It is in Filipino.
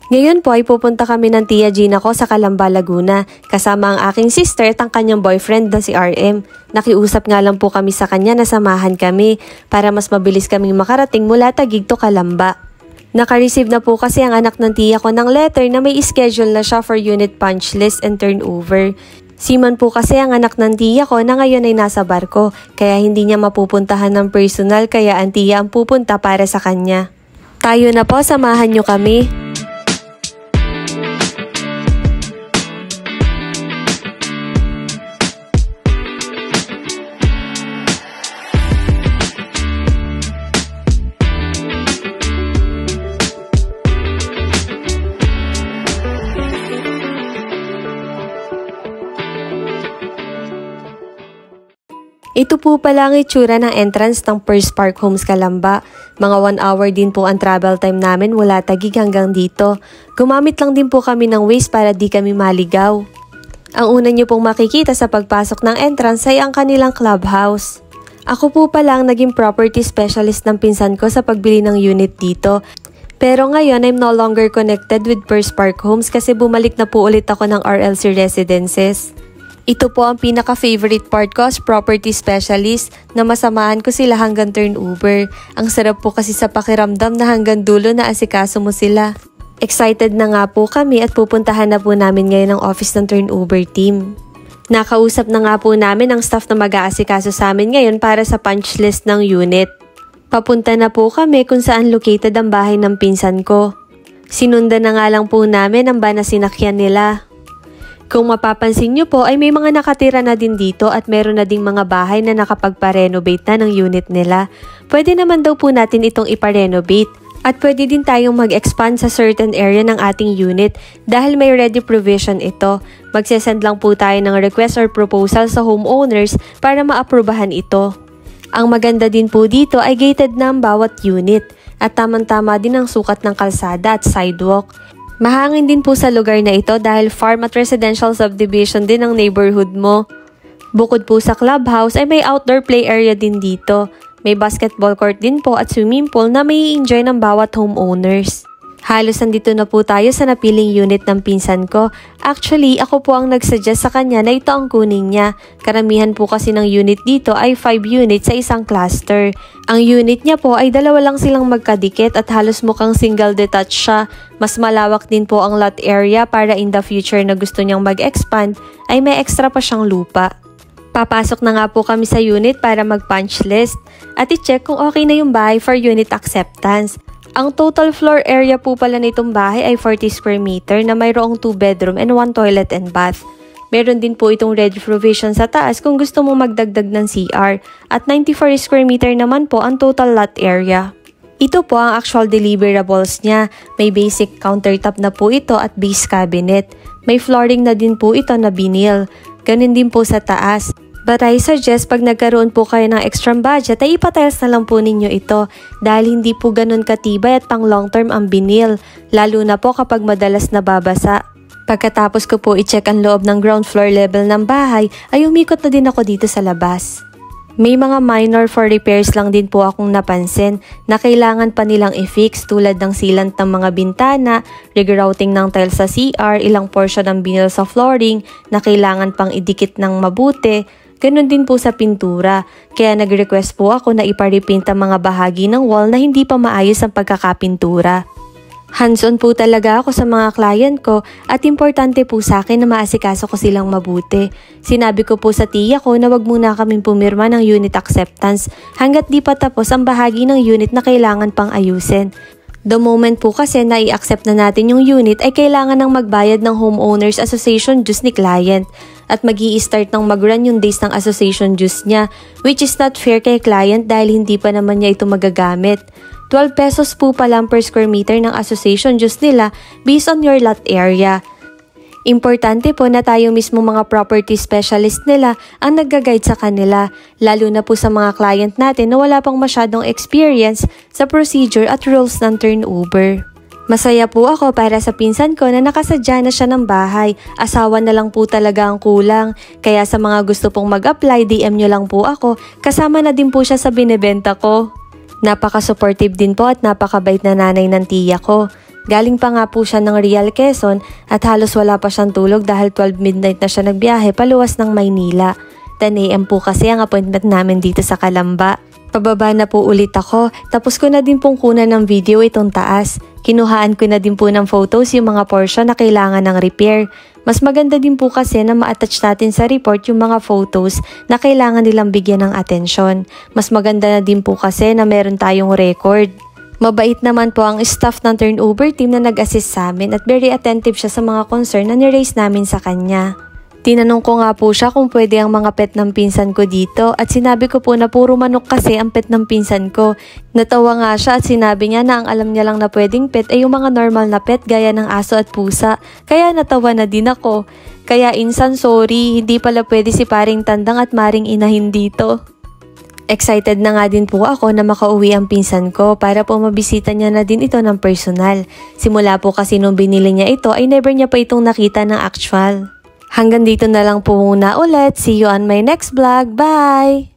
Ngayon po ay pupunta kami ng Tia Gina ko sa Calamba, Laguna kasama ang aking sister at ang kanyang boyfriend na si RM. Nakiusap nga lang po kami sa kanya na samahan kami para mas mabilis kaming makarating mula Taguig to Calamba. Naka-receive na po kasi ang anak ng tiya ko ng letter na may schedule na siya for unit punch list and turnover. Simon po kasi ang anak ng tiya ko na ngayon ay nasa barko kaya hindi niya mapupuntahan ng personal kaya ang tiya ang pupunta para sa kanya. Tayo na po, samahan niyo kami. Ito po pala ang itsura ng entrance ng First Park Homes Calamba. Mga 1 hour din po ang travel time namin mula Taguig hanggang dito. Gumamit lang din po kami ng Waze para di kami maligaw. Ang una nyo pong makikita sa pagpasok ng entrance ay ang kanilang clubhouse. Ako po pala ang naging property specialist ng pinsan ko sa pagbili ng unit dito. Pero ngayon I'm no longer connected with First Park Homes kasi bumalik na po ulit ako ng RLC Residences. Ito po ang pinaka-favorite part ko as property specialist na masamahan ko sila hanggang turnover. Ang sarap po kasi sa pakiramdam na hanggang dulo na asikaso mo sila. Excited na nga po kami at pupuntahan na po namin ngayon ang office ng turnover team. Nakausap na nga po namin ang staff na mag-aasikaso sa amin ngayon para sa punch list ng unit. Papunta na po kami kung saan located ang bahay ng pinsan ko. Sinundan na nga lang po namin ang van na sinakyan nila. Kung mapapansin nyo po ay may mga nakatira na din dito at meron na ding mga bahay na nakapagpa-renovate na ng unit nila. Pwede naman daw po natin itong ipa-renovate at pwede din tayong mag-expand sa certain area ng ating unit dahil may ready provision ito. Magsesend lang po tayo ng request or proposal sa homeowners para maaprubahan ito. Ang maganda din po dito ay gated na ang bawat unit at tamang-tama din ang sukat ng kalsada at sidewalk. Mahangin din po sa lugar na ito dahil farm at residential subdivision din ang neighborhood mo. Bukod po sa clubhouse ay may outdoor play area din dito. May basketball court din po at swimming pool na may enjoy ng bawat homeowners. Halos nandito na po tayo sa napiling unit ng pinsan ko. Actually, ako po ang nagsuggest sa kanya na ito ang kunin niya. Karamihan po kasi ng unit dito ay 5 units sa isang cluster. Ang unit niya po ay 2 lang silang magkadikit at halos mukhang single detached siya. Mas malawak din po ang lot area para in the future na gusto niyang mag-expand ay may extra pa siyang lupa. Papasok na nga po kami sa unit para mag-punch list at i-check kung okay na yung bahay for unit acceptance. Ang total floor area po pala nitong bahay ay 40 square meter na mayroong 2 bedroom and 1 toilet and bath. Meron din po itong ready provision sa taas kung gusto mo magdagdag ng CR at 94 square meter naman po ang total lot area. Ito po ang actual deliverables niya. May basic countertop na po ito at base cabinet. May flooring na din po ito na vinyl. Ganun din po sa taas. But I suggest pag nagkaroon po kayo ng extra budget ay ipatiles na lang po ninyo ito dahil hindi po ganun katibay at pang long term ang vinyl, lalo na po kapag madalas nababasa. Pagkatapos ko po i-check ang loob ng ground floor level ng bahay ay umikot na din ako dito sa labas. May mga minor for repairs lang din po akong napansin na kailangan pa nilang i-fix tulad ng sealant ng mga bintana, regrouting ng tiles sa CR, ilang portion ng vinyl sa flooring na kailangan pang idikit ng mabuti. Ganon din po sa pintura, kaya nag-request po ako na ipa-repaint ang mga bahagi ng wall na hindi pa maayos ang pagkakapintura. Hands-on po talaga ako sa mga client ko at importante po sa akin na maasikaso ko silang mabuti. Sinabi ko po sa tiya ko na wag muna kaming pumirma ng unit acceptance hanggat di pa tapos ang bahagi ng unit na kailangan pang ayusin. The moment po kasi na i-accept na natin yung unit ay kailangan ng magbayad ng Homeowners Association dues ni client at mag-i-start ng mag-run yung days ng association dues niya, which is not fair kay client dahil hindi pa naman niya ito magagamit. 12 pesos po pala per square meter ng association dues nila based on your lot area. Importante po na tayo mismo mga property specialist nila ang nag-guide sa kanila, lalo na po sa mga client natin na wala pang masyadong experience sa procedure at rules ng turnover. Masaya po ako para sa pinsan ko na nakasadya na siya ng bahay, asawa na lang po talaga ang kulang, kaya sa mga gusto pong mag-apply, DM nyo lang po ako, kasama na din po siya sa binebenta ko. Napaka-supportive din po at napakabait na nanay ng tiya ko. Galing pa nga po siya ng Real Quezon at halos wala pa siyang tulog dahil 12 midnight na siya nagbiyahe paluwas ng Maynila. 10 AM po kasi ang appointment namin dito sa Calamba. Pababa na po ulit ako, tapos ko na din pong kunan ng video itong taas. Kinuhaan ko na din po ng photos yung mga portion na kailangan ng repair. Mas maganda din po kasi na ma-attach natin sa report yung mga photos na kailangan nilang bigyan ng atensyon. Mas maganda na din po kasi na meron tayong record. Mabait naman po ang staff ng turnover team na nag-assist sa amin at very attentive siya sa mga concern na ni-raise namin sa kanya. Tinanong ko nga po siya kung pwede ang mga pet ng pinsan ko dito at sinabi ko po na puro manok kasi ang pet ng pinsan ko. Natawa nga siya at sinabi niya na ang alam niya lang na pwedeng pet ay yung mga normal na pet gaya ng aso at pusa. Kaya natawa na din ako. Kaya insan sorry, hindi pala pwede si paring tandang at maring inahin dito. Excited na nga din po ako na makauwi ang pinsan ko para po mabisita niya na din ito ng personal. Simula po kasi nung binili niya ito ay never niya pa itong nakita ng actual. Hanggang dito na lang po muna ulit. See you on my next vlog. Bye!